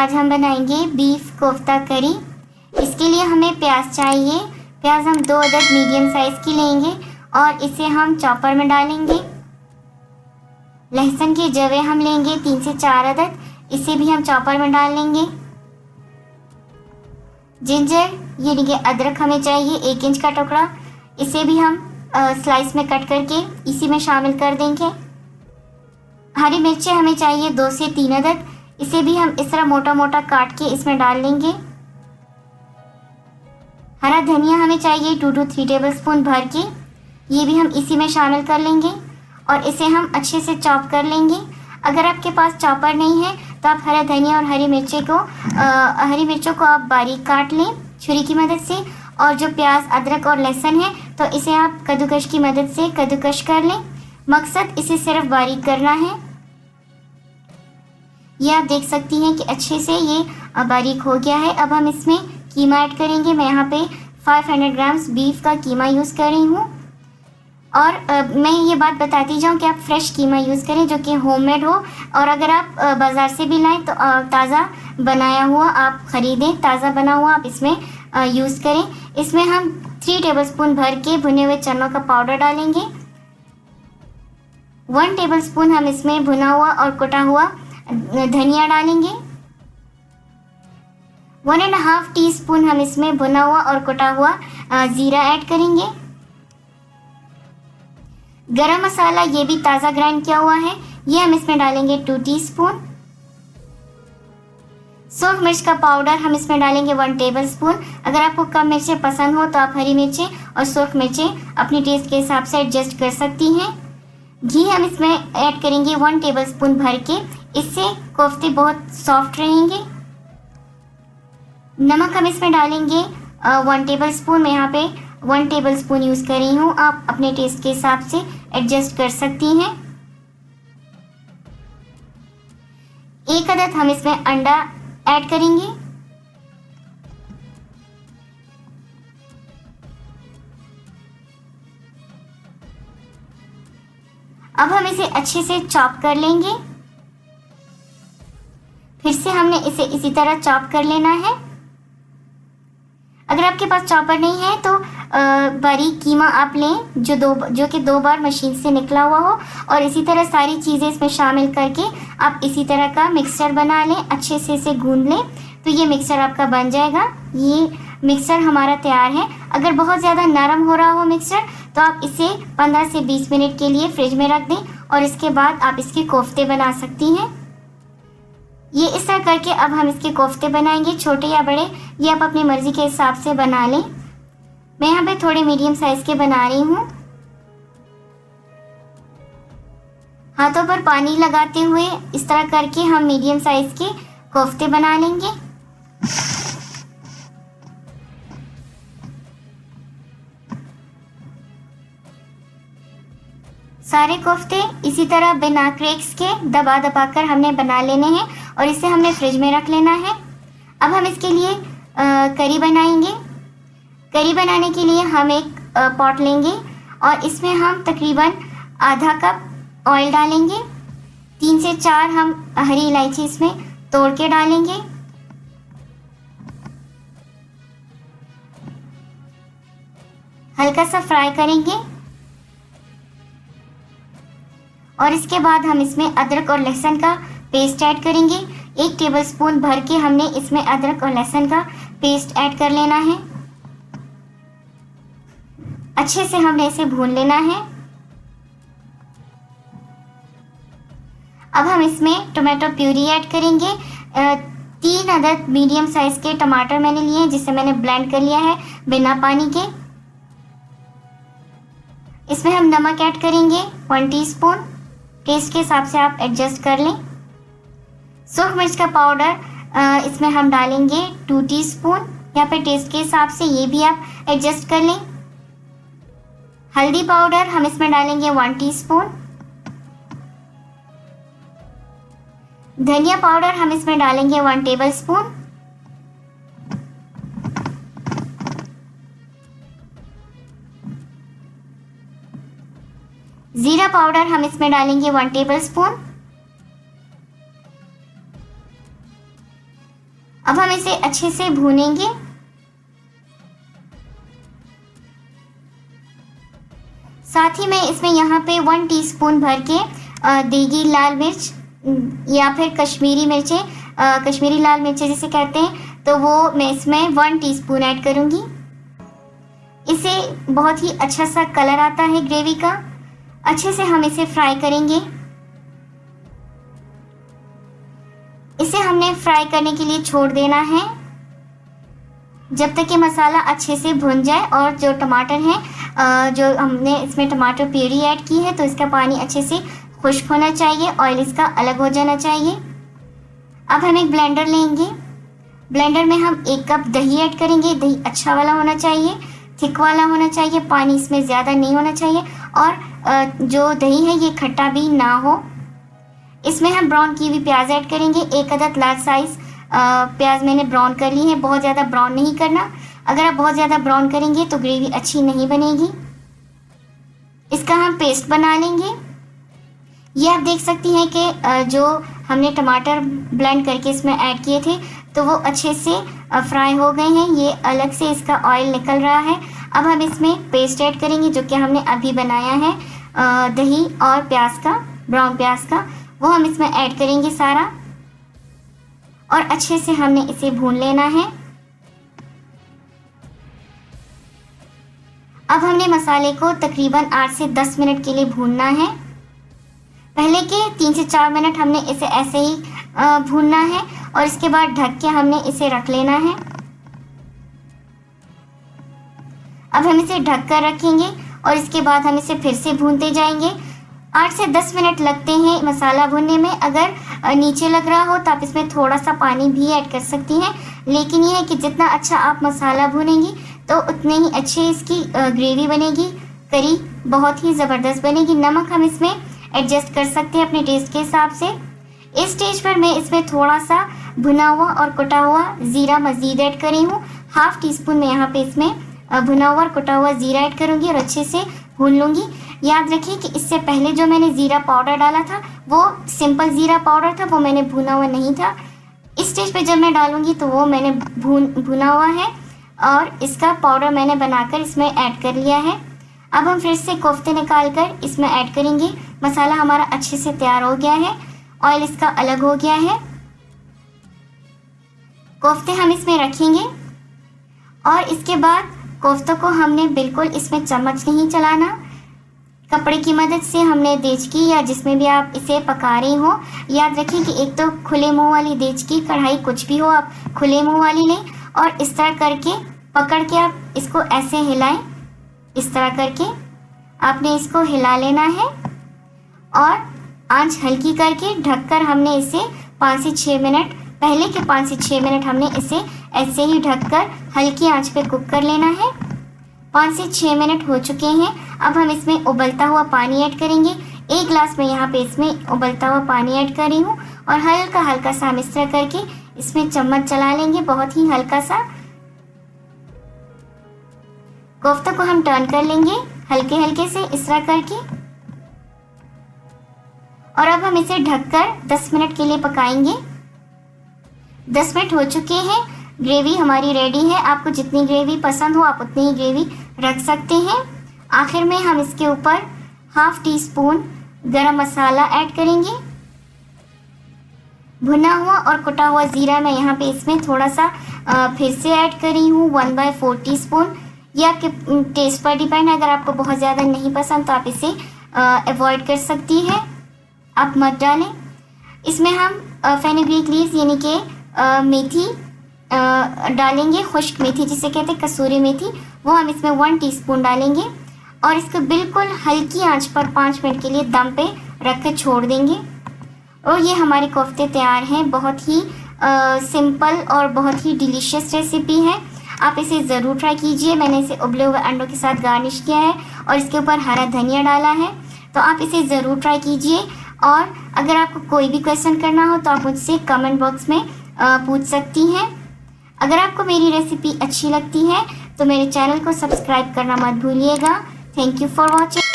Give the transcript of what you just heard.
आज हम बनाएंगे बीफ कोफ्ता करी। इसके लिए हमें प्याज चाहिए। प्याज हम 2 अदद मीडियम साइज़ की लेंगे और इसे हम चॉपर में डालेंगे। लहसुन के जवे हम लेंगे 3 से 4 अदद, इसे भी हम चॉपर में डाल लेंगे। जिंजर यानी कि अदरक हमें चाहिए 1 इंच का टुकड़ा, इसे भी हम स्लाइस में कट करके इसी में शामिल कर देंगे। हरी मिर्चें हमें चाहिए 2 से 3 अदद, इसे भी हम इस तरह मोटा मोटा काट के इसमें डाल लेंगे। हरा धनिया हमें चाहिए 2 to 3 टेबलस्पून भर के, ये भी हम इसी में शामिल कर लेंगे और इसे हम अच्छे से चॉप कर लेंगे। अगर आपके पास चॉपर नहीं है तो आप हरा धनिया और हरी मिर्चों को आप बारीक काट लें छुरी की मदद से, और जो प्याज अदरक और लहसुन है तो इसे आप कद्दूकश की मदद से कद्दूकश कर लें। मकसद इसे सिर्फ बारीक करना है। ये आप देख सकती हैं कि अच्छे से ये बारीक हो गया है। अब हम इसमें कीमा ऐड करेंगे। मैं यहाँ पे 500 ग्राम्स बीफ का कीमा यूज़ कर रही हूँ। और मैं ये बात बताती जाऊँ कि आप फ्रेश कीमा यूज़ करें जो कि होममेड हो, और अगर आप बाज़ार से भी लाएं तो ताज़ा बनाया हुआ आप ख़रीदें, ताज़ा बना हुआ आप इसमें यूज़ करें। इसमें हम 3 टेबलस्पून भर के भुने हुए चनों का पाउडर डालेंगे। 1 टेबलस्पून हम इसमें भुना हुआ और कुटा हुआ धनिया डालेंगे। 1.5 टीस्पून हम इसमें भुना हुआ और कुटा हुआ ज़ीरा ऐड करेंगे। गरम मसाला ये भी ताज़ा ग्राइंड किया हुआ है, ये हम इसमें डालेंगे 2 टीस्पून। सूख मिर्च का पाउडर हम इसमें डालेंगे 1 टेबलस्पून। अगर आपको कम मिर्चें पसंद हो तो आप हरी मिर्चें और सूख मिर्चें अपनी टेस्ट के हिसाब से एडजस्ट कर सकती हैं। घी हम इसमें ऐड करेंगे 1 टेबलस्पून भर के, इससे कोफ्ते बहुत सॉफ्ट रहेंगे। नमक हम इसमें डालेंगे 1 टेबलस्पून। मैं यहाँ पे 1 टेबलस्पून यूज़ कर रही हूँ, आप अपने टेस्ट के हिसाब से एडजस्ट कर सकती हैं। 1 अदद हम इसमें अंडा ऐड करेंगे। अब हम इसे अच्छे से चॉप कर लेंगे। फिर से हमने इसे इसी तरह चॉप कर लेना है। अगर आपके पास चॉपर नहीं है तो बारीक कीमा आप लें जो कि 2 बार मशीन से निकला हुआ हो, और इसी तरह सारी चीज़ें इसमें शामिल करके आप इसी तरह का मिक्सचर बना लें। अच्छे से इसे गूंद लें तो ये मिक्सचर आपका बन जाएगा। ये मिक्सचर हमारा तैयार है। अगर बहुत ज़्यादा नरम हो रहा हो मिक्सचर तो आप इसे 15 से 20 मिनट के लिए फ्रिज में रख दें और इसके बाद आप इसके कोफ्ते बना सकती हैं। ये इस तरह करके अब हम इसके कोफ्ते बनाएंगे, छोटे या बड़े ये आप अपनी मर्ज़ी के हिसाब से बना लें। मैं यहाँ पे थोड़े मीडियम साइज़ के बना रही हूँ। हाथों पर पानी लगाते हुए इस तरह करके हम मीडियम साइज़ के कोफ्ते बना लेंगे। सारे कोफ्ते इसी तरह बिना क्रैक्स के दबा दबा कर हमने बना लेने हैं और इसे हमने फ्रिज में रख लेना है। अब हम इसके लिए करी बनाएंगे। करी बनाने के लिए हम एक पॉट लेंगे और इसमें हम तकरीबन आधा कप ऑयल डालेंगे। 3 से 4 हम हरी इलायची इसमें तोड़ के डालेंगे। हल्का सा फ्राई करेंगे और इसके बाद हम इसमें अदरक और लहसुन का पेस्ट ऐड करेंगे। 1 टेबलस्पून भर के हमने इसमें अदरक और लहसुन का पेस्ट ऐड कर लेना है। अच्छे से हमने इसे भून लेना है। अब हम इसमें टोमेटो प्यूरी ऐड करेंगे। 3 अदद मीडियम साइज के टमाटर मैंने लिए हैं जिसे मैंने ब्लेंड कर लिया है बिना पानी के। इसमें हम नमक ऐड करेंगे 1 टीस्पून, टेस्ट के हिसाब से आप एडजस्ट कर लें। सूख मिर्च का पाउडर इसमें हम डालेंगे 2 टीस्पून, यहाँ पे टेस्ट के हिसाब से ये भी आप एडजस्ट कर लें। हल्दी पाउडर हम इसमें डालेंगे 1 टीस्पून। धनिया पाउडर हम इसमें डालेंगे 1 टेबलस्पून। जीरा पाउडर हम इसमें डालेंगे 1 टेबलस्पून। अब हम इसे अच्छे से भूनेंगे। साथ ही मैं इसमें यहाँ पे 1 टीस्पून भर के देगी लाल मिर्च या फिर कश्मीरी मिर्चें, कश्मीरी लाल मिर्चें जिसे कहते हैं, तो वो मैं इसमें 1 टीस्पून ऐड करूँगी। इससे बहुत ही अच्छा सा कलर आता है ग्रेवी का। अच्छे से हम इसे फ्राई करेंगे। इसे हमने फ्राई करने के लिए छोड़ देना है जब तक कि मसाला अच्छे से भुन जाए और जो टमाटर है, जो हमने इसमें टमाटर प्यूरी ऐड की है, तो इसका पानी अच्छे से खुश्क होना चाहिए, ऑयल इसका अलग हो जाना चाहिए। अब हम एक ब्लेंडर लेंगे। ब्लेंडर में हम 1 कप दही ऐड करेंगे। दही अच्छा वाला होना चाहिए, थिक वाला होना चाहिए, पानी इसमें ज़्यादा नहीं होना चाहिए और जो दही है ये खट्टा भी ना हो। इसमें हम ब्राउन की हुई प्याज ऐड करेंगे। 1 अदद लार्ज साइज़ प्याज मैंने ब्राउन कर ली है। बहुत ज़्यादा ब्राउन नहीं करना, अगर आप बहुत ज़्यादा ब्राउन करेंगे तो ग्रेवी अच्छी नहीं बनेगी। इसका हम पेस्ट बना लेंगे। ये आप देख सकती हैं कि जो हमने टमाटर ब्लेंड करके इसमें ऐड किए थे तो वो अच्छे से फ्राई हो गए हैं। ये अलग से इसका ऑयल निकल रहा है। अब हम इसमें पेस्ट ऐड करेंगे जो कि हमने अभी बनाया है दही और प्याज का, ब्राउन प्याज का, वो हम इसमें ऐड करेंगे सारा और अच्छे से हमने इसे भून लेना है। अब हमने मसाले को तकरीबन 8 से 10 मिनट के लिए भूनना है। पहले के 3 से 4 मिनट हमने इसे ऐसे ही भूनना है और इसके बाद ढक के हमने इसे रख लेना है। अब हम इसे ढक कर रखेंगे और इसके बाद हम इसे फिर से भूनते जाएंगे। 8 से 10 मिनट लगते हैं मसाला भुनने में। अगर नीचे लग रहा हो तो आप इसमें थोड़ा सा पानी भी ऐड कर सकती हैं, लेकिन यह है कि जितना अच्छा आप मसाला भुनेंगी तो उतने ही अच्छी इसकी ग्रेवी बनेगी। करी बहुत ही ज़बरदस्त बनेगी। नमक हम इसमें एडजस्ट कर सकते हैं अपने टेस्ट के हिसाब से। इस स्टेज पर मैं इसमें थोड़ा सा भुना हुआ और कुटा हुआ ज़ीरा मज़ीद ऐड करी हूँ। 1/2 टीस्पून मैं यहाँ पे इसमें भुना हुआ और कुटा हुआ ज़ीरा ऐड करूँगी और अच्छे से भून लूँगी। याद रखिए कि इससे पहले जो मैंने ज़ीरा पाउडर डाला था वो सिंपल ज़ीरा पाउडर था, वो मैंने भुना हुआ नहीं था। इस स्टेज पे जब मैं डालूँगी तो वो मैंने भुना हुआ है और इसका पाउडर मैंने बनाकर इसमें ऐड कर लिया है। अब हम फिर से कोफ्ते निकाल कर इसमें ऐड करेंगे। मसाला हमारा अच्छे से तैयार हो गया है, ऑयल इसका अलग हो गया है। कोफ्ते हम इसमें रखेंगे और इसके बाद कोफ्तों को हमने बिल्कुल इसमें चम्मच नहीं चलाना, कपड़े की मदद से हमने देचकी या जिसमें भी आप इसे पका रही हो, याद रखिए कि एक तो खुले मुंह वाली देचकी, कढ़ाई, कुछ भी हो आप खुले मुंह वाली लें और इस तरह करके पकड़ के आप इसको ऐसे हिलाएं। इस तरह करके आपने इसको हिला लेना है और आंच हल्की करके ढककर हमने इसे 5 से 6 मिनट, पहले के 5 से 6 मिनट हमने इसे ऐसे ही ढककर हल्की आंच पे कुक कर लेना है। 5 से 6 मिनट हो चुके हैं। अब हम इसमें उबलता हुआ पानी ऐड करेंगे। 1 गिलास में यहाँ पे इसमें उबलता हुआ पानी ऐड कर रही हूँ और हल्का हल्का सा हम इस तरह करके इसमें चम्मच चला लेंगे, बहुत ही हल्का सा। कोफ्ते को हम टर्न कर लेंगे हल्के हल्के से इस तरह करके और अब हम इसे ढककर 10 मिनट के लिए पकाएंगे। 10 मिनट हो चुके हैं, ग्रेवी हमारी रेडी है। आपको जितनी ग्रेवी पसंद हो आप उतनी ही ग्रेवी रख सकते हैं। आखिर में हम इसके ऊपर 1/2 टीस्पून गरम मसाला ऐड करेंगे। भुना हुआ और कुटा हुआ ज़ीरा मैं यहाँ पे इसमें थोड़ा सा फिर से ऐड करी हूँ, 1/4 टीस्पून। ये आपके टेस्ट पर डिपेंड है, अगर आपको बहुत ज़्यादा नहीं पसंद तो आप इसे अवॉइड कर सकती हैं, आप मत डालें। इसमें हम फेनुग्रीक लीव्स यानी कि मेथी डालेंगे, खुश्क मेथी जिसे कहते हैं, कसूरी मेथी, वो हम इसमें 1 टीस्पून डालेंगे और इसको बिल्कुल हल्की आंच पर 5 मिनट के लिए दम पे रख कर छोड़ देंगे और ये हमारे कोफ्ते तैयार हैं। बहुत ही सिंपल और बहुत ही डिलीशियस रेसिपी है, आप इसे ज़रूर ट्राई कीजिए। मैंने इसे उबले हुए अंडों के साथ गार्निश किया है और इसके ऊपर हरा धनिया डाला है, तो आप इसे ज़रूर ट्राई कीजिए। और अगर आपको कोई भी क्वेश्चन करना हो तो आप मुझसे कमेंट बॉक्स में पूछ सकती हैं। अगर आपको मेरी रेसिपी अच्छी लगती है तो मेरे चैनल को सब्सक्राइब करना मत भूलिएगा। Thank you for watching.